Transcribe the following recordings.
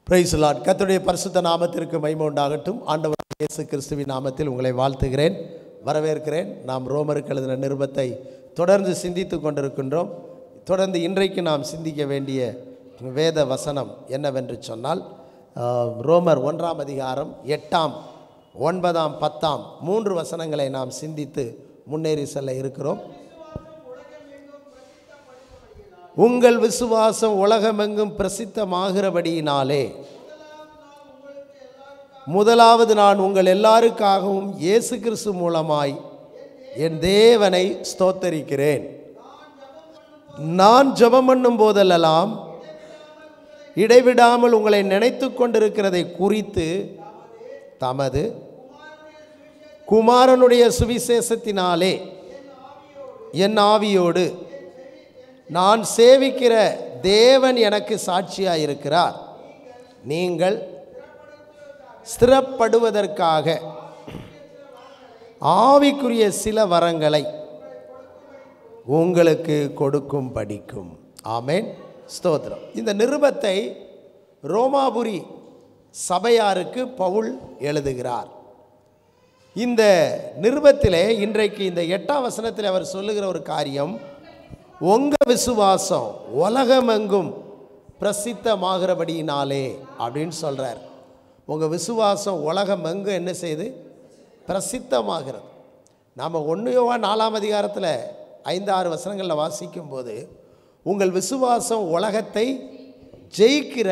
Praise the Lord. கர்த்தருடைய பரிசுத்த நாமத்திற்கு மகிமை உண்டாகட்டும். ஆண்டவர் இயேசு கிறிஸ்துவின் நாமத்தில் உங்களை வாழ்த்துகிறேன், வரவேற்கிறேன். நாம் ரோமருக்கு எழுதின நிருபத்தை தொடர்ந்து சிந்தித்து கொண்டிருக்கின்றோம். தொடர்ந்து இன்றைக்கு நாம் சிந்திக்க வேண்டிய வேத வசனம் என்னவென்று சொன்னால், ரோமர் 1ஆம் அதிகாரம் 8ஆம் 9ஆம் 10ஆம் 3 வசனங்களை நாம் சிந்தித்து முன்னேறி செல்ல இருக்கிறோம். உங்கள் விசுவாசம் உலகமெங்கும் பிரசித்தமாகிறபடியினாலே முதலாவது நான் உங்கள் எல்லாருக்காகவும் இயேசு கிறிஸ்து மூலமாய் என் தேவனை ஸ்தோத்தரிக்கிறேன். நான் ஜெபம் பண்ணும் போதெல்லாம் இடைவிடாமல் உங்களை நினைத்து கொண்டிருக்கிறதை குறித்து தமது குமாரனுடைய சுவிசேஷத்தினாலே என் ஆவியோடு நான் சேவிக்கிற தேவன் எனக்கு சாட்சியாக இருக்கிறார். நீங்கள் ஸ்திரப்படுவதற்காக ஆவிக்குரிய சில வரங்களை உங்களுக்கு கொடுக்கும் படிக்கும். ஆமேன், ஸ்தோத்திரம். இந்த நிருபத்தை ரோமாபுரி சபையாருக்கு பவுல் எழுதுகிறார். இந்த நிருபத்திலே இன்றைக்கு இந்த 8ஆம் வசனத்தில் அவர் சொல்லுகிற ஒரு காரியம், உங்கள் விசுவாசம் உலகமெங்கும் பிரசித்தமாகிறபடியினாலே அப்படின்னு சொல்கிறார். உங்கள் விசுவாசம் உலகமெங்கும் என்ன செய்து பிரசித்தமாகிறது. நாம் 1 யோவான் 4ஆம் அதிகாரத்தில் 5-6 வசனங்களில் வாசிக்கும்போது, உங்கள் விசுவாசம் உலகத்தை ஜெயிக்கிற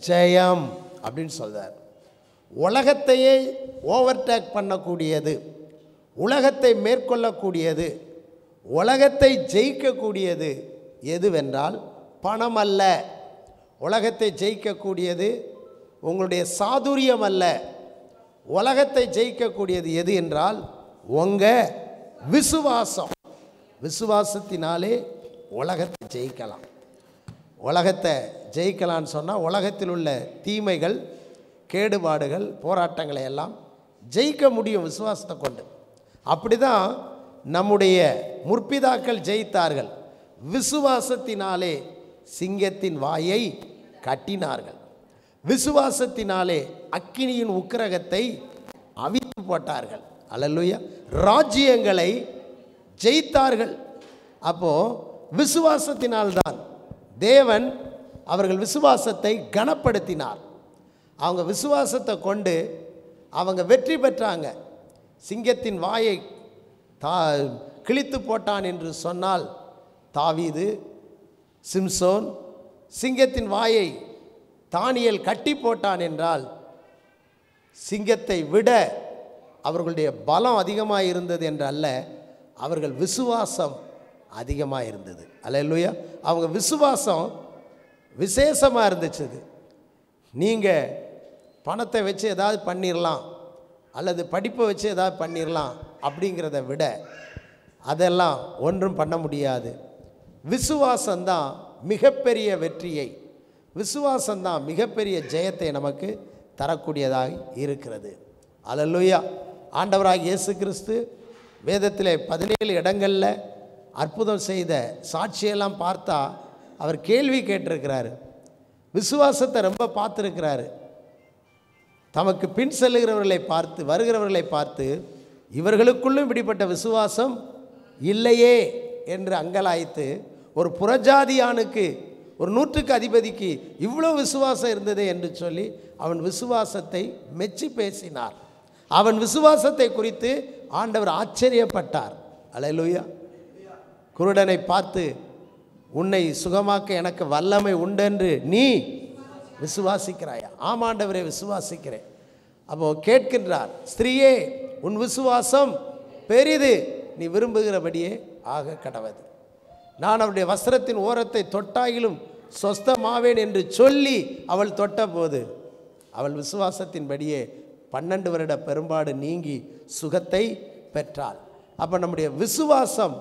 ஜெயம் அப்படின்னு சொல்கிறார். உலகத்தையே ஓவர்டேக் பண்ணக்கூடியது, உலகத்தை மேற்கொள்ளக்கூடியது, உலகத்தை ஜெயிக்கக்கூடியது எதுவென்றால் பணம் அல்ல. உலகத்தை ஜெயிக்கக்கூடியது உங்களுடைய சாதுரியம் அல்ல. உலகத்தை ஜெயிக்கக்கூடியது எது என்றால் உங்கள் விசுவாசம். விசுவாசத்தினாலே உலகத்தை ஜெயிக்கலாம். உலகத்தை ஜெயிக்கலான்னு சொன்னால் உலகத்தில் உள்ள தீமைகள், கேடுபாடுகள், போராட்டங்களை எல்லாம் ஜெயிக்க முடியும் விசுவாசத்தை கொண்டு. அப்படி தான் நம்முடைய முற்பிதாக்கள் ஜெயித்தார்கள். விசுவாசத்தினாலே சிங்கத்தின் வாயை கட்டினார்கள். விசுவாசத்தினாலே அக்கினியின் உக்கிரகத்தை அவித்து போட்டார்கள். அல்லேலூயா. ராஜ்யங்களை ஜெயித்தார்கள். அப்போது விசுவாசத்தினால்தான் தேவன் அவர்கள் விசுவாசத்தை கனப்படுத்தினார். அவங்க விசுவாசத்தை கொண்டு அவங்க வெற்றி பெற்றாங்க. சிங்கத்தின் வாயை கிழித்து போட்டான் என்று சொன்னால் தாவீது, சிம்சோன். சிங்கத்தின் வாயை தானியேல் கட்டி போட்டான் என்றால் சிங்கத்தை விட அவர்களுடைய பலம் அதிகமாக இருந்தது என்று அல்ல, அவர்கள் விசுவாசம் அதிகமாக இருந்தது. அல்லேலூயா. அவங்க விசுவாசம் விசேஷமாக இருந்துச்சு. நீங்கள் பணத்தை வச்சு ஏதாவது பண்ணிடலாம், அல்லது படிப்பை வச்சு ஏதாவது பண்ணிடலாம் அப்படிங்கிறத விட அதெல்லாம் ஒன்றும் பண்ண முடியாது. விசுவாசந்தான் மிகப்பெரிய வெற்றியை, விசுவாசந்தான் மிகப்பெரிய ஜெயத்தை நமக்கு தரக்கூடியதாக இருக்கிறது. அல்லேலூயா. ஆண்டவராகிய இயேசு கிறிஸ்து வேதத்தில் 17 இடங்களில் அற்புதம் செய்த சாட்சியெல்லாம் பார்த்தா அவர் கேள்வி கேட்டிருக்கிறாரு. விசுவாசத்தை ரொம்ப பார்த்துருக்கிறாரு. தமக்கு பின் செல்லுகிறவர்களை பார்த்து, வருகிறவர்களை பார்த்து, இவர்களுக்குள்ளும் இப்படிப்பட்ட விசுவாசம் இல்லையே என்று அங்கலாய்த்து, ஒரு புறஜாதியானுக்கு, ஒரு 100க்கு அதிபதிக்கு இவ்வளோ விசுவாசம் இருந்ததே என்று சொல்லி அவன் விசுவாசத்தை மெச்சி பேசினார். அவன் விசுவாசத்தை குறித்து ஆண்டவர் ஆச்சரியப்பட்டார். அல்லேலூயா. குருடனை பார்த்து, உன்னை சுகமாக்க எனக்கு வல்லமை உண்டென்று நீ விசுவாசிக்கிறாயா? ஆமாண்டவரே, விசுவாசிக்கிறேன். அப்போது கேட்கின்றார், ஸ்திரீயே உன் விசுவாசம் பெரிது, நீ விரும்புகிறபடியே ஆக கடவது. நான் அவருடைய வஸ்திரத்தின் ஓரத்தை தொட்டாயிலும் சொஸ்தமாவேன் என்று சொல்லி அவள் தொட்டபோது அவள் விசுவாசத்தின்படியே 12 வருட பெரும்பாடு நீங்கி சுகத்தை பெற்றாள். அப்போ நம்முடைய விசுவாசம்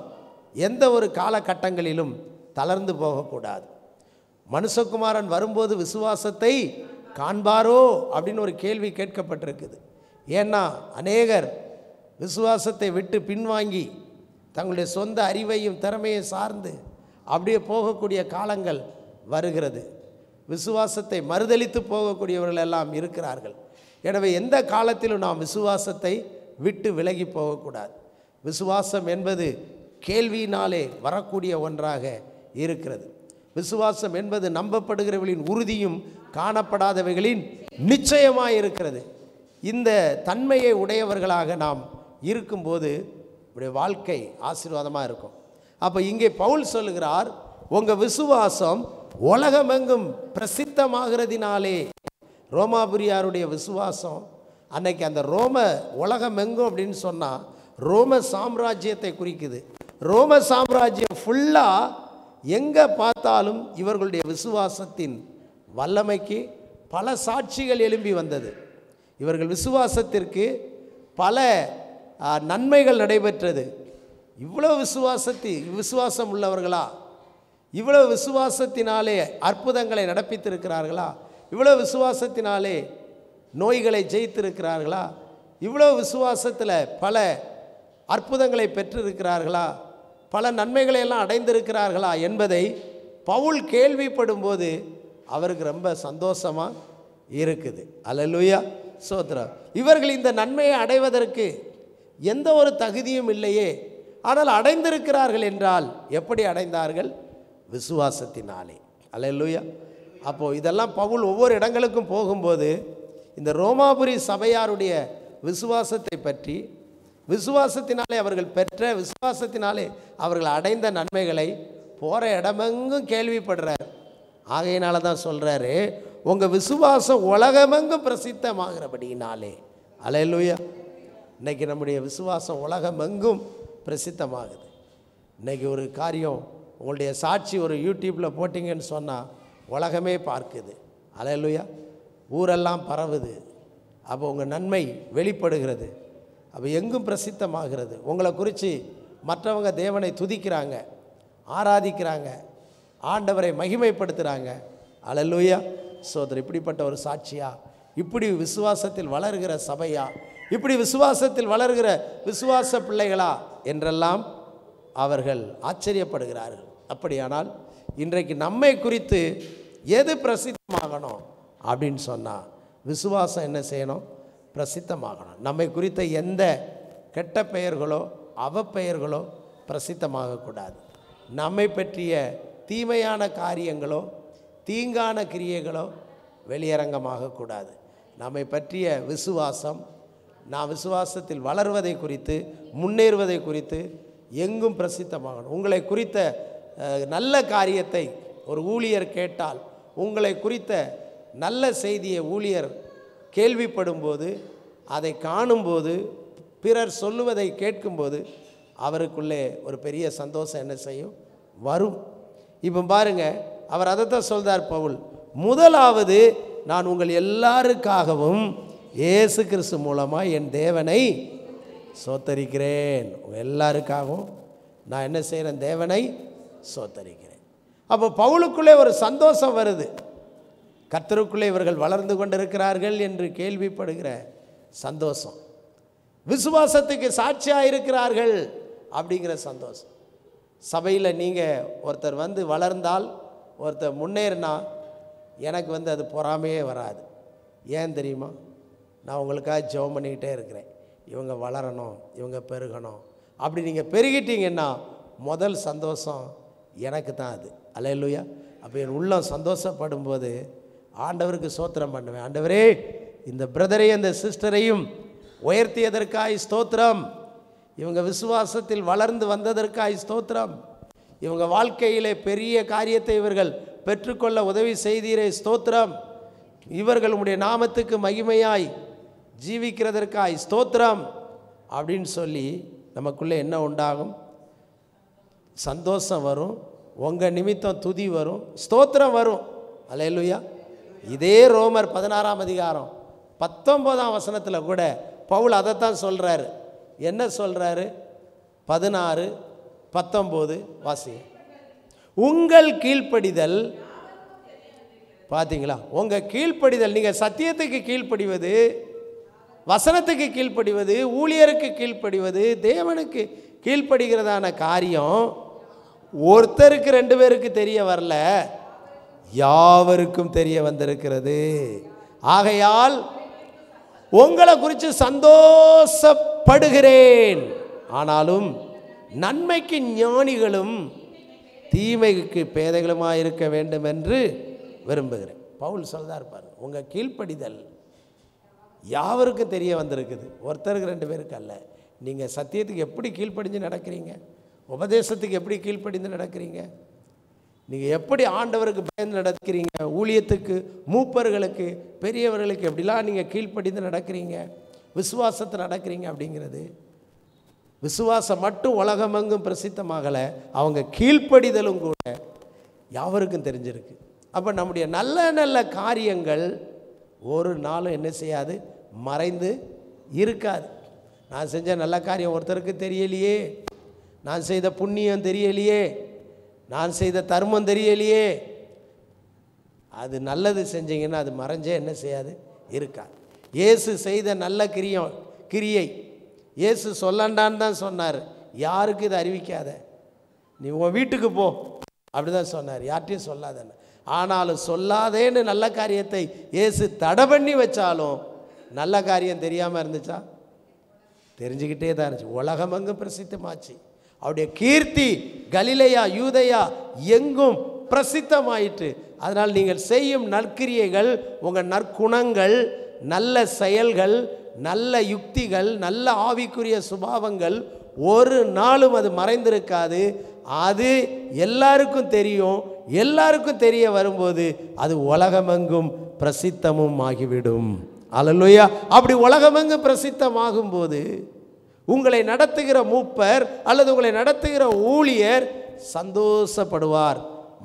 எந்த ஒரு காலகட்டங்களிலும் தளர்ந்து போகக்கூடாது. மனுஷகுமாரன் வரும்போது விசுவாசத்தை காண்பாரோ அப்படின்னு ஒரு கேள்வி கேட்கப்பட்டிருக்குது. ஏன்னா அநேகர் விசுவாசத்தை விட்டு பின்வாங்கி தங்களுடைய சொந்த அறிவையும் திறமையை சார்ந்து அப்படியே போகக்கூடிய காலங்கள் வருகிறது. விசுவாசத்தை மறுதலித்து போகக்கூடியவர்கள் எல்லாம் இருக்கிறார்கள். எனவே எந்த காலத்திலும் நாம் விசுவாசத்தை விட்டு விலகி போகக்கூடாது. விசுவாசம் என்பது கேள்வியினாலே வரக்கூடிய ஒன்றாக இருக்கிறது. விசுவாசம் என்பது நம்பப்படுகிறவர்களின் உறுதியும் காணப்படாதவைகளின் நிச்சயமாக இருக்கிறது. இந்த தன்மையை உடையவர்களாக நாம் இருக்கும்போது நம்முடைய வாழ்க்கை ஆசீர்வாதமாக இருக்கும். அப்போ இங்கே பவுல் சொல்லுகிறார், உங்கள் விசுவாசம் உலகமெங்கும் பிரசித்தமாகிறதினாலே. ரோமாபுரியாருடைய விசுவாசம் அன்னைக்கு அந்த ரோம உலகமெங்கும் அப்படின்னு சொன்னால் ரோம சாம்ராஜ்யத்தை குறிக்குது. ரோம சாம்ராஜ்யம் ஃபுல்லாக எங்கே பார்த்தாலும் இவர்களுடைய விசுவாசத்தின் வல்லமைக்கு பல சாட்சிகள் எழும்பி வந்தது. இவர்கள் விசுவாசத்திற்கு பல நன்மைகள் நடைபெற்றது. இவ்வளோ விசுவாசம் உள்ளவர்களா? இவ்வளோ விசுவாசத்தினாலே அற்புதங்களை நடப்பித்திருக்கிறார்களா? இவ்வளோ விசுவாசத்தினாலே நோய்களை ஜெயித்திருக்கிறார்களா? இவ்வளோ விசுவாசத்தில் பல அற்புதங்களை பெற்றிருக்கிறார்களா? பல நன்மைகளை எல்லாம் அடைந்திருக்கிறார்களா என்பதை பவுல் கேள்விப்படும்போது அவருக்கு ரொம்ப சந்தோஷமாக இருக்குது. அல்லேலூயா, ஸ்தோத்திரம். இவர்கள் இந்த நன்மையை அடைவதற்கு எந்த ஒரு தகுதியும் இல்லையே, ஆனால் அடைந்திருக்கிறார்கள் என்றால் எப்படி அடைந்தார்கள்? விசுவாசத்தினாலே. அல்லேலூயா. அப்போது இதெல்லாம் பவுல் ஒவ்வொரு இடங்களுக்கும் போகும்போது இந்த ரோமாபுரி சபையாருடைய விசுவாசத்தை பற்றி, விசுவாசத்தினாலே அவர்கள் பெற்ற, விசுவாசத்தினாலே அவர்கள் அடைந்த நன்மைகளை போகிற இடமெங்கும் கேள்விப்படுறார். ஆகையினால தான் சொல்கிறாரு, உங்கள் விசுவாசம் உலகமெங்கும் பிரசித்தமாகிறபடினாலே. அல்லேலூயா. இன்றைக்கி நம்முடைய விசுவாசம் உலகமெங்கும் பிரசித்தமாகுது. இன்றைக்கி ஒரு காரியம் உங்களுடைய சாட்சி ஒரு யூடியூப்பில் போட்டிங்கன்னு சொன்னால் உலகமே பார்க்குது. அல்லேலூயா. ஊரெல்லாம் பரவுது. அப்போ உங்கள் நன்மை வெளிப்படுகிறது. அப்போ எங்கும் பிரசித்தமாகிறது. உங்களை குறித்து மற்றவங்க தேவனை துதிக்கிறாங்க, ஆராதிக்கிறாங்க, ஆண்டவரை மகிமைப்படுத்துகிறாங்க. அல்லேலூயா, சோதரர். இப்படிப்பட்ட ஒரு சாட்சியா, இப்படி விசுவாசத்தில் வளர்கிற சபையா, இப்படி விசுவாசத்தில் வளர்கிற விசுவாச பிள்ளைகளா என்றெல்லாம் அவர்கள் ஆச்சரியப்படுகிறார்கள். அப்படியானால் இன்றைக்கு நம்மை குறித்து எது பிரசித்தமாகணும் அப்படின்னு சொன்னால் விசுவாசம் என்ன செய்யணும்? பிரசித்தமாகணும். நம்மை குறித்த எந்த கெட்ட பெயர்களோ அவப்பெயர்களோ பிரசித்தமாகக்கூடாது. நம்மை பற்றிய தீமையான காரியங்களோ தீங்கான கிரியைகளோ வெளியரங்கமாகக்கூடாது. நம்மை பற்றிய விசுவாசம், நான் விசுவாசத்தில் வளர்வதை குறித்து, முன்னேறுவதை குறித்து எங்கும் பிரசித்தமாகணும். உங்களை குறித்த நல்ல காரியத்தை ஒரு ஊழியர் கேட்டால், உங்களை குறித்த நல்ல செய்தியை ஊழியர் கேள்விப்படும்போது, அதை காணும்போது, பிறர் சொல்லுவதை கேட்கும்போது அவருக்குள்ளே ஒரு பெரிய சந்தோஷம் என்ன செய்யும்? வரும். இப்போ பாருங்கள், அவர் அதைத்தான் சொல்கிறார் பவுல். முதலாவது, நான் உங்கள் எல்லாருக்காகவும் இயேசு கிறிஸ்து மூலமாக என் தேவனை சோத்தரிக்கிறேன். உங்கள் எல்லாருக்காகவும் நான் என்ன செய்கிறேன்? தேவனை சோத்தரிக்கிறேன். அப்போ பவுலுக்குள்ளே ஒரு சந்தோஷம் வருது. கர்த்தருக்குள்ளே இவர்கள் வளர்ந்து கொண்டிருக்கிறார்கள் என்று கேள்விப்படுகிற சந்தோஷம், விசுவாசத்துக்கு சாட்சியாக இருக்கிறார்கள் அப்படிங்கிற சந்தோஷம். சபையில் நீங்கள் ஒருத்தர் வந்து வளர்ந்தால், ஒருத்தர் முன்னேறினா எனக்கு அது பொறாமையே வராது. ஏன் தெரியுமா? நான் உங்களுக்காக ஜெபம் பண்ணிக்கிட்டே இருக்கிறேன், இவங்க வளரணும், இவங்க பெருகணும். அப்படி நீங்கள் பெருகிட்டீங்கன்னா முதல் சந்தோஷம் எனக்கு தான் அது. அல்லேலூயா. அப்போ என் உள்ளம் சந்தோஷப்படும்போது ஆண்டவருக்கு ஸ்தோத்திரம் பண்ணுவேன். ஆண்டவரே, இந்த பிரதரையும் இந்த சிஸ்டரையும் உயர்த்தியதற்காய் ஸ்தோத்திரம். இவங்க விசுவாசத்தில் வளர்ந்து வந்ததற்காய் ஸ்தோத்திரம். இவங்க வாழ்க்கையிலே பெரிய காரியத்தை இவர்கள் பெற்றுக்கொள்ள உதவி செய்தீரே ஸ்தோத்திரம். இவர்கள் உம்முடைய நாமத்துக்கு மகிமையாய் ஜீவிக்கிறதற்காய் ஸ்தோத்திரம் அப்படின்னு சொல்லி நமக்குள்ளே என்ன உண்டாகும்? சந்தோஷம் வரும். உங்கள் நிமித்தம் துதி வரும், ஸ்தோத்திரம் வரும். அல்லேலூயா. இதே ரோமர் 16ஆம் அதிகாரம் 19ஆம் வசனத்தில் கூட பவுல் அதைத்தான் சொல்கிறாரு. என்ன சொல்கிறாரு? 16:19 வாசி. உங்கள் கீழ்ப்படிதல், பார்த்தீங்களா? உங்கள் கீழ்ப்படிதல், நீங்கள் சத்தியத்துக்கு கீழ்ப்படிவது, வசனத்துக்கு கீழ்ப்படிவது, ஊழியருக்கு கீழ்ப்படிவது, தேவனுக்கு கீழ்ப்படுகிறதான காரியம் ஒருத்தருக்கு 2 பேருக்கு தெரிய வரல, யாவருக்கும் தெரிய வந்திருக்கிறது. ஆகையால் உங்களை குறித்து சந்தோஷப்படுகிறேன். ஆனாலும் நன்மைக்கு ஞானிகளும் தீமைக்கு பேதைகளுமாக இருக்க வேண்டும் என்று விரும்புகிறேன். பவுல் சொல்றார் பாரு, உங்கள் கீழ்ப்படிதல் யாவருக்கும் தெரிய வந்திருக்குது. ஒருத்தருக்கு 2 பேருக்கு அல்ல. நீங்கள் சத்தியத்துக்கு எப்படி கீழ்ப்படிஞ்சு நடக்கிறீங்க, உபதேசத்துக்கு எப்படி கீழ்ப்படிந்து நடக்கிறீங்க, நீங்கள் எப்படி ஆண்டவருக்கு பயந்து நடக்கிறீங்க, ஊழியத்துக்கு, மூப்பர்களுக்கு, பெரியவர்களுக்கு எப்படிலாம் நீங்கள் கீழ்ப்படிந்து நடக்கிறீங்க, விசுவாசத்தை நடக்கிறீங்க அப்படிங்கிறது. விசுவாசம் மட்டும் உலகமெங்கும் பிரசித்தமாகலை, அவங்க கீழ்ப்படிதலும் கூட யாவருக்கும் தெரிஞ்சிருக்கு. அப்போ நம்முடைய நல்ல நல்ல காரியங்கள் ஒரு நாளும் என்ன செய்யாது, மறைந்து இருக்காது. நான் செஞ்ச நல்ல காரியம் ஒருத்தருக்கு தெரியலையே, நான் செய்த புண்ணியம் தெரியலையே, நான் செய்த தர்மம் தெரியலையே, அது நல்லது செஞ்சீங்கன்னா அது மறைஞ்சே என்ன செய்யாது, இருக்காது. இயேசு செய்த நல்ல கிரியை இயேசு சொல்லண்டான்னு தான் சொன்னார். யாருக்கு இதை அறிவிக்காத, நீ உன் வீட்டுக்கு போ அப்படி தான் சொன்னார், யார்கிட்டையும் சொல்லாதன்னு. ஆனாலும் சொல்லாதேன்னு நல்ல காரியத்தை இயேசு தடை பண்ணி வச்சாலும் நல்ல காரியம் தெரியாமல் இருந்துச்சா, தெரிஞ்சுக்கிட்டே தான் இருந்துச்சு. உலகமெங்கும் பிரசித்தமாச்சு. அவருடைய கீர்த்தி கலிலேயா யூதேயா எங்கும் பிரசித்தமாயிற்று. அதனால் நீங்கள் செய்யும் நற்கிரியைகள், உங்கள் நற்குணங்கள், நல்ல செயல்கள், நல்ல யுக்திகள், நல்ல ஆவிக்குரிய சுபாவங்கள் ஒரு நாளும் அது மறைந்திருக்காது. அது எல்லாருக்கும் தெரியும். எல்லாருக்கும் தெரிய வரும்போது அது உலகமெங்கும் பிரசித்தமும் ஆகிவிடும். அல்லேலூயா. அப்படி உலகமெங்கும் பிரசித்தமாகும் போது உங்களை நடத்துகிற மூப்பர் அல்லது உங்களை நடத்துகிற ஊழியர் சந்தோஷப்படுவார்,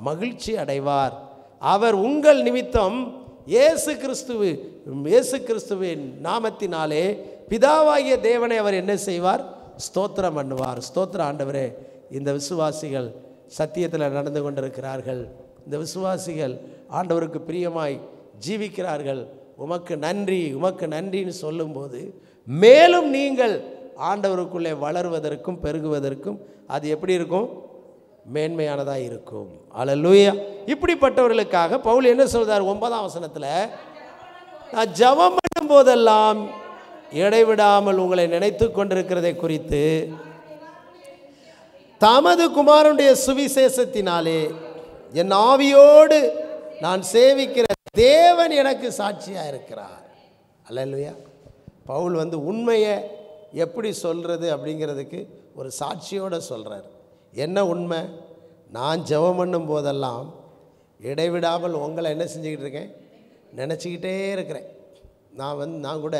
மகிழ்ச்சி அடைவார். அவர் உங்கள் நிமித்தம் இயேசு கிறிஸ்துவின் நாமத்தினாலே பிதாவாகிய தேவனை அவர் என்ன செய்வார், ஸ்தோத்திரம் பண்ணுவார். ஸ்தோத்திர ஆண்டவரே, இந்த விசுவாசிகள் சத்தியத்தில் நடந்து கொண்டிருக்கிறார்கள், இந்த விசுவாசிகள் ஆண்டவருக்கு பிரியமாய் ஜீவிக்கிறார்கள், உமக்கு நன்றி உமக்கு நன்றின்னு சொல்லும்போது மேலும் நீங்கள் ஆண்டவருக்குள்ளே வளருவதற்கும் பெருகுவதற்கும் அது எப்படி இருக்கும், மேன்மையானதாக இருக்கும். அல்லேலூயா. இப்படிப்பட்டவர்களுக்காக பவுல் என்ன சொல்றார் 9ஆம் வசனத்தில், நான் ஜெபம் பண்ணும் போதெல்லாம் இடைவிடாமல் உங்களை நினைத்து கொண்டிருக்கிறதை குறித்து தமது குமாரனுடைய சுவிசேஷத்தினாலே என் ஆவியோடு நான் சேவிக்கிற தேவன் எனக்கு சாட்சியாக இருக்கிறார். அல்லேலூயா. பவுல் உண்மையை எப்படி சொல்கிறது அப்படிங்கிறதுக்கு ஒரு சாட்சியோடு சொல்கிறார். என்ன உண்மை? நான் ஜெபம் பண்ணும் போதெல்லாம் இடைவிடாமல் உங்களை என்ன செஞ்சுக்கிட்டு இருக்கேன், நினச்சிக்கிட்டே இருக்கிறேன். நான் கூட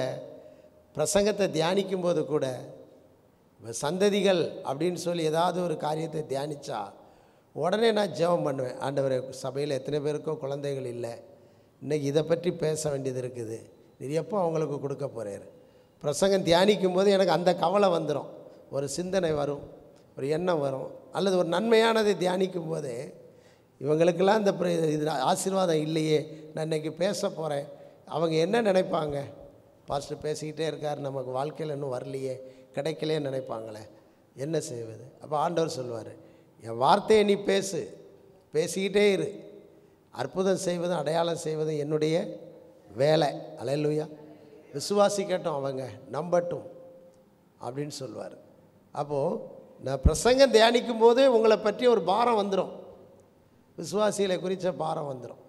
பிரசங்கத்தை தியானிக்கும் போது கூட சந்ததிகள் அப்படின்னு சொல்லி ஏதாவது ஒரு காரியத்தை தியானித்தா உடனே நான் ஜெபம் பண்ணுவேன். ஆண்டவரே, சபையில் எத்தனை பேருக்கோ குழந்தைகள் இல்லை, இன்றைக்கி இதை பற்றி பேச வேண்டியது இருக்குது, இது எப்போ அவங்களுக்கு கொடுக்க போகிறாரு. பிரசங்கம் தியானிக்கும் போது எனக்கு அந்த கவலை வந்துடும், ஒரு சிந்தனை வரும், ஒரு எண்ணம் வரும். அல்லது ஒரு நன்மையானதை தியானிக்கும் போதே இவங்களுக்கெல்லாம் இந்த இது ஆசீர்வாதம் இல்லையே, நான் இன்றைக்கி பேச போகிறேன், அவங்க என்ன நினைப்பாங்க, பாஸ்டர் பேசிக்கிட்டே இருக்கார், நமக்கு வாழ்க்கையில் இன்னும் வரலையே, கிடைக்கலையே நினைப்பாங்களே, என்ன செய்வது? அப்போ ஆண்டவர் சொல்லுவார், என் வார்த்தையை நீ பேசிக்கிட்டே இரு, அற்புதம் செய்வதும் அடையாளம் செய்வதும் என்னுடைய வேலை. அல்லேலூயா. விசுவாசிக்கட்டும், அவங்க நம்பட்டும் அப்படின்னு சொல்லுவார். அப்போது நான் பிரசங்கம் தியானிக்கும் போதே உங்களை பற்றி ஒரு பாரம் வந்துடும், விசுவாசிகளை குறித்த பாரம் வந்துடும்.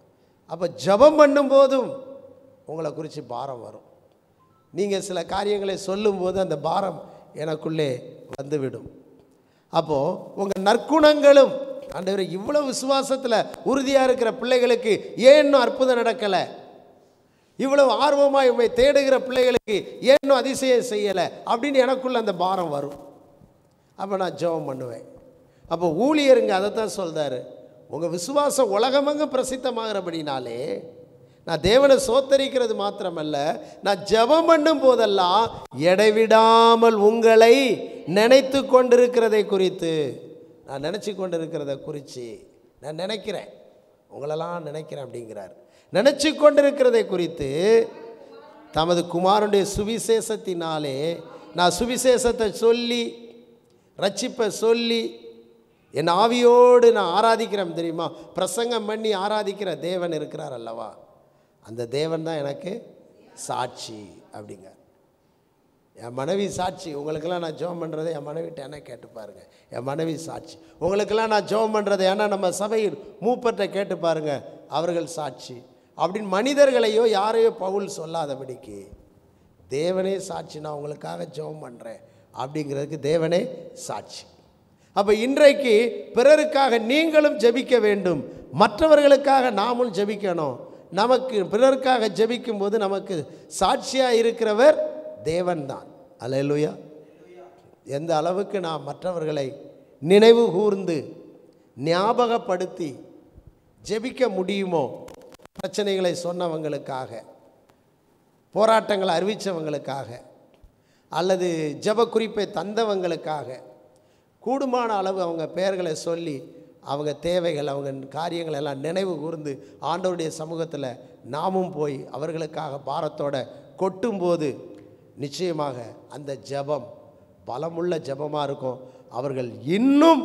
அப்போ ஜெபம் பண்ணும்போதும் உங்களை குறித்து பாரம் வரும். நீங்கள் சில காரியங்களை சொல்லும்போது அந்த பாரம் எனக்குள்ளே வந்துவிடும். அப்போது உங்கள் நற்குணங்களும், ஆண்டவரே இவ்வளோ விசுவாசத்தில் உறுதியாக இருக்கிற பிள்ளைகளுக்கு ஏன் இன்னும் அற்புதம் நடக்கலை, இவ்வளவு ஆர்வமாக உண்மை தேடுகிற பிள்ளைகளுக்கு ஏன் இன்னும் அதிசயம் செய்யலை அப்படின்னு எனக்குள்ளே அந்த பாரம் வரும். அப்போ நான் ஜெபம் பண்ணுவேன். அப்போ ஊழியருங்க அதைத்தான் சொல்கிறாரு, உங்கள் விசுவாசம் உலகமெங்கும் பிரசித்தமாகிறபடினாலே நான் தேவனை சோத்தரிக்கிறது மாத்திரமல்ல, நான் ஜெபம் பண்ணும் போதெல்லாம் இடைவிடாமல் உங்களை நினைத்து கொண்டிருக்கிறதை குறித்து, நான் நினச்சி கொண்டிருக்கிறத குறித்து நான் நினைக்கிறேன், உங்களெல்லாம் நினைக்கிறேன் அப்படிங்கிறார். நினச்சி கொண்டிருக்கிறதை குறித்து தமது குமாரனுடைய சுவிசேஷத்தினாலே, நான் சுவிசேஷத்தை சொல்லி ரட்சிப்பை சொல்லி என் ஆவியோடு நான் ஆராதிக்கிறேன் தெரியுமா, பிரசங்கம் பண்ணி ஆராதிக்கிற தேவன் இருக்கிறார் அல்லவா, அந்த தேவன் தான் எனக்கு சாட்சி அப்படிங்க. என் மனைவி சாட்சி. உங்களுக்கெல்லாம் நான் ஜெபம் பண்ணுறதை என் மனைவிட்ட என்ன கேட்டு பாருங்கள், என் மனைவி சாட்சி. உங்களுக்கெல்லாம் நான் ஜெபம் பண்ணுறதை ஏன்னா நம்ம சபையில் மூப்பர்கிட்ட கேட்டு பாருங்கள், அவர்கள் சாட்சி. அப்படின்னு மனிதர்களையோ யாரையோ பவுல் சொல்லாதபடிக்கு தேவனே சாட்சி, நான் உங்களுக்காக ஜெபம் பண்ணுறேன் அப்படிங்கிறதுக்கு தேவனே சாட்சி. அப்போ இன்றைக்கு பிறருக்காக நீங்களும் ஜெபிக்க வேண்டும், மற்றவர்களுக்காக நாமும் ஜெபிக்கணும். நமக்கு பிறருக்காக ஜெபிக்கும் போது நமக்கு சாட்சியாக இருக்கிறவர் தேவன் தான். அல்லேலூயா. எந்த அளவுக்கு நாம் மற்றவர்களை நினைவு கூர்ந்து ஞாபகப்படுத்தி ஜெபிக்க முடியுமோ, பிரச்சனைகளை சொன்னவங்களுக்காக, போராட்டங்களை அறிவித்தவங்களுக்காக, அல்லது ஜெப குறிப்பை தந்தவங்களுக்காக கூடுமான அளவு அவங்க பெயர்களை சொல்லி அவங்க தேவைகள், அவங்க காரியங்கள் எல்லாம் நினைவு கூர்ந்து ஆண்டவருடைய சமூகத்தில் நாமும் போய் அவர்களுக்காக பாரத்தோட கொட்டும்போது நிச்சயமாக அந்த ஜெபம் பலமுள்ள ஜெபமாக இருக்கும். அவர்கள் இன்னும்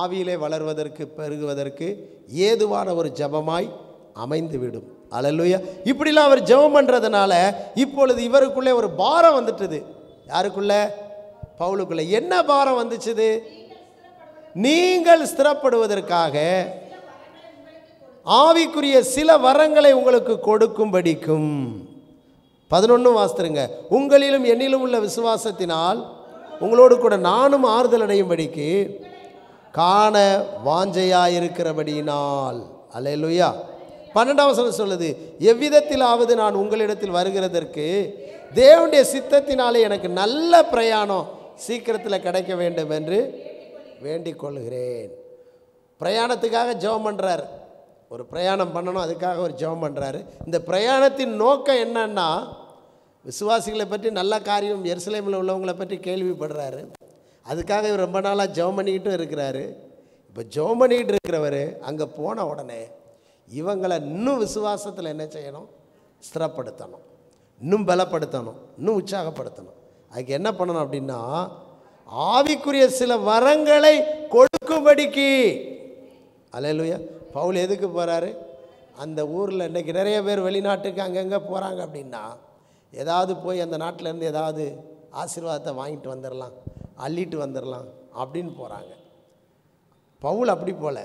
ஆவியிலே வளர்வதற்கு பெருகுவதற்கு ஏதுவான ஒரு ஜெபமாய் அமைந்துவிடும். அல்லேலூயா. இப்படிலாம் அவர் ஜெபம் பண்ணுறதுனால இப்பொழுது இவருக்குள்ளே ஒரு பாரம் வந்துட்டுது. யாருக்குள்ள? பவுலுக்குள்ள. என்ன பாரம் வந்துச்சுது? நீங்கள் ஸ்திரப்படுவதற்காக ஆவிக்குரிய சில வரங்களை உங்களுக்கு கொடுக்கும்படிக்கும். 11 வாசித்துருங்க. உங்களிலும் என்னிலும் உள்ள விசுவாசத்தினால் உங்களோடு கூட நானும் ஆறுதல் அடையும்படிக்கு காண வாஞ்சையாயிருக்கிறபடியினால். அல்லேலூயா. 12ஆம் வசனம் சொல்லுது, எவ்விதத்திலாவது நான் உங்களிடத்தில் வருகிறதற்கு தேவனுடைய சித்தத்தினாலே எனக்கு நல்ல பிரயாணம் சீக்கிரத்தில் கிடைக்க வேண்டும் என்று வேண்டிக் கொள்கிறேன். பிரயாணத்துக்காக ஜெபம் பண்ணுறார். ஒரு பிரயாணம் பண்ணணும், அதுக்காக ஒரு ஜெபம் பண்ணுறாரு. இந்த பிரயாணத்தின் நோக்கம் என்னன்னா, விசுவாசிகளை பற்றி நல்ல காரியம் எருசலேமில் உள்ளவங்களை பற்றி கேள்விப்படுறாரு. அதுக்காக இவர் ரொம்ப நாளாக ஜெபம் பண்ணிக்கிட்டும் இருக்கிறாரு. இப்போ ஜெபம் பண்ணிக்கிட்டு இருக்கிறவர் அங்கே போன உடனே இவங்களை இன்னும் விசுவாசத்தில் என்ன செய்யணும்? ஸ்திரப்படுத்தணும், இன்னும் பலப்படுத்தணும், இன்னும் உற்சாகப்படுத்தணும். அதுக்கு என்ன பண்ணணும் அப்படின்னா, ஆவிக்குரிய சில வரங்களை கொடுக்கும்படிக்கு. அல்லேலூயா. பவுல் எதுக்கு போகிறாரு? அந்த ஊரில் இன்றைக்கி நிறைய பேர் வெளிநாட்டுக்கு அங்கங்கே போகிறாங்க அப்படின்னா, ஏதாவது போய் அந்த நாட்டிலேருந்து ஏதாவது ஆசீர்வாதத்தை வாங்கிட்டு வந்துடலாம், அள்ளிட்டு வந்துடலாம் அப்படின்னு போகிறாங்க. பவுல் அப்படி போல,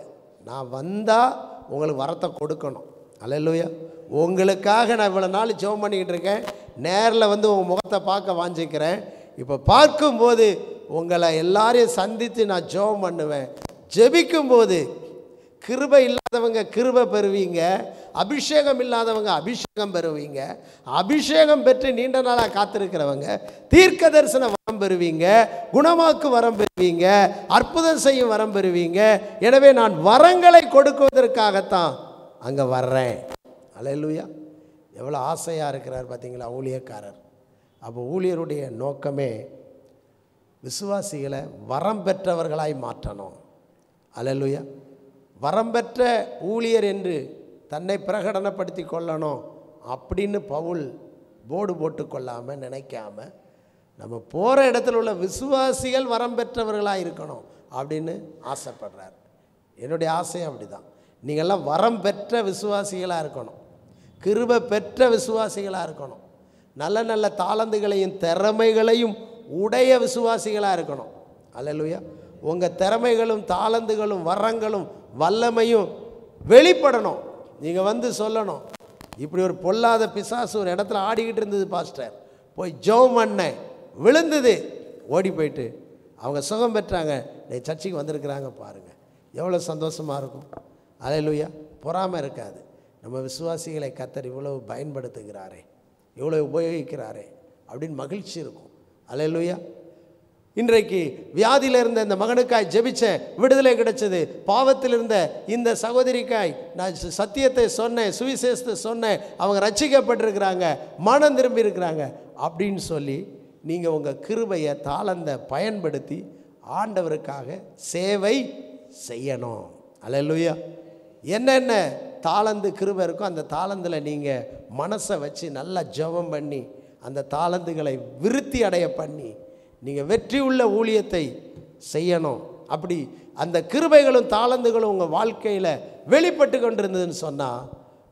நான் வந்தால் உங்களுக்கு வரத்தை கொடுக்கணும். அல்லேலூயா. உங்களுக்காக நான் இவ்வளோ நாள் ஜெபம் பண்ணிக்கிட்டு இருக்கேன், நேரில் வந்து உங்கள் முகத்தை பார்க்க வாஞ்சிக்கிறேன். இப்போ பார்க்கும்போது உங்களை எல்லாரையும் சந்தித்து நான் ஜெபம் பண்ணுவேன். ஜெபிக்கும்போது கிருபை இல்லாதவங்க கிருபை பெறுவீங்க, அபிஷேகம் இல்லாதவங்க அபிஷேகம் பெறுவீங்க, அபிஷேகம் பெற்று நீண்ட நாளாக காத்திருக்கிறவங்க தீர்க்க தரிசன வரம் பெறுவீங்க, குணமாக்கு வரம் பெறுவீங்க, அற்புதம் செய்யும் வரம் பெறுவீங்க. எனவே நான் வரங்களை கொடுக்குவதற்காகத்தான் அங்கே வர்றேன். அல்லேலூயா. எவ்வளோ ஆசையாக இருக்கிறார் பார்த்தீங்களா ஊழியக்காரர். அப்போ ஊழியருடைய நோக்கமே விசுவாசிகளை வரம் பெற்றவர்களாய் மாற்றணும். அல்லேலூயா. வரம் பெற்ற ஊழியர் என்று தன்னை பிரகடனப்படுத்தி கொள்ளணும் அப்படின்னு பவுல் போர்டு போட்டு கொள்ளாமல் நினைக்காம, நம்ம போகிற இடத்துல உள்ள விசுவாசிகள் வரம் பெற்றவர்களாக இருக்கணும் அப்படின்னு ஆசைப்படுறார். என்னுடைய ஆசையும் அப்படி தான். நீங்கள்லாம் வரம் பெற்ற விசுவாசிகளாக இருக்கணும், கிருபை பெற்ற விசுவாசிகளாக இருக்கணும், நல்ல நல்ல தாளந்துகளையும் திறமைகளையும் உடைய விசுவாசிகளாக இருக்கணும். அல்லேலூயா. உங்கள் திறமைகளும் தாளந்துகளும் வரங்களும் வல்லமையும் வெளிப்படணும். நீங்கள் வந்து சொல்லணும், இப்படி ஒரு பொல்லாத பிசாசு ஒரு இடத்துல ஆடிக்கிட்டு இருந்தது பாஸ்டர், போய் ஜெபம் பண்ணேன், விழுந்தது, ஓடி போயிட்டு அவங்க சுகம் பெற்றாங்க, சர்ச்சுக்கு வந்திருக்கிறாங்க பாருங்கள், எவ்வளோ சந்தோஷமாக இருக்கும். அல்லேலூயா. பொறாமை இருக்காது. நம்ம விசுவாசிகளை கர்த்தர் இவ்வளவு பயன்படுத்துகிறாரே, இவ்வளோ உபயோகிக்கிறாரே அப்படின்னு மகிழ்ச்சி இருக்கும். அல்லேலூயா. இன்றைக்கு வியாதியில் இருந்த இந்த மகனுக்காய் ஜெபிச்சேன், விடுதலை கிடைச்சது. பாவத்தில் இருந்த இந்த சகோதரிக்காய் நான் சத்தியத்தை சொன்னேன், சுவிசேஷத்தை சொன்னேன், அவங்க ரட்சிக்கப்பட்டிருக்கிறாங்க, மனம் திரும்பி இருக்கிறாங்க அப்படின்னு சொல்லி நீங்கள் உங்கள் கிருபையை தாளந்த பயன்படுத்தி ஆண்டவருக்காக சேவை செய்யணும். அல்லேலூயா. என்னென்ன தாளந்து கிருபை இருக்கோ அந்த தாளந்தில் நீங்கள் மனசை வச்சு நல்லா ஜெபம் பண்ணி அந்த தாளந்துகளை விருத்தி அடைய பண்ணி நீங்கள் வெற்றி உள்ள ஊழியத்தை செய்யணும். அப்படி அந்த கிருபைகளும் தாளந்துகளும் உங்கள் வாழ்க்கையில் வெளிப்பட்டு கொண்டிருந்ததுன்னு சொன்னால்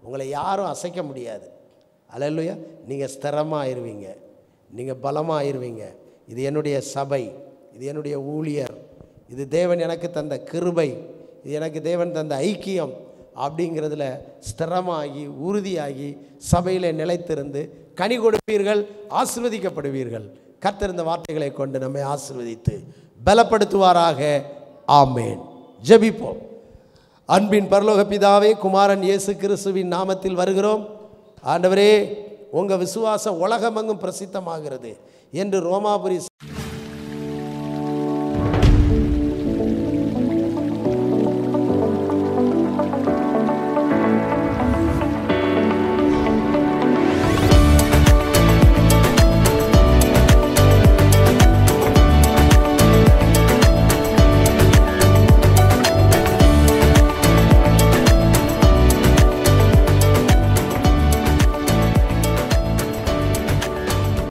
உங்களை யாரும் அசைக்க முடியாது. அல்லேலூயா. நீங்கள் ஸ்திரமாக ஆயிடுவீங்க, நீங்கள் பலமாக ஆயிடுவீங்க. இது என்னுடைய சபை, இது என்னுடைய ஊழியர், இது தேவன் எனக்கு தந்த கிருபை, இது எனக்கு தேவன் தந்த ஐக்கியம் அப்படிங்கிறதுல ஸ்திரமாகி உறுதியாகி சபையில் நிலைத்திருந்து கனி கொடுப்பீர்கள், ஆசீர்வதிக்கப்படுவீர்கள். கர்த்தர் இந்த வார்த்தைகளை கொண்டு நம்மை ஆசீர்வதித்து பலப்படுத்துவாராக. ஆமேன். ஜெபிப்போம். அன்பின் பரலோக பிதாவே, குமாரன் இயேசு கிறிஸ்துவின் நாமத்தில் வருகிறோம். ஆண்டவரே, உங்கள் விசுவாசம் உலகமெங்கும் பிரசித்தமாகிறது என்று ரோமாபுரி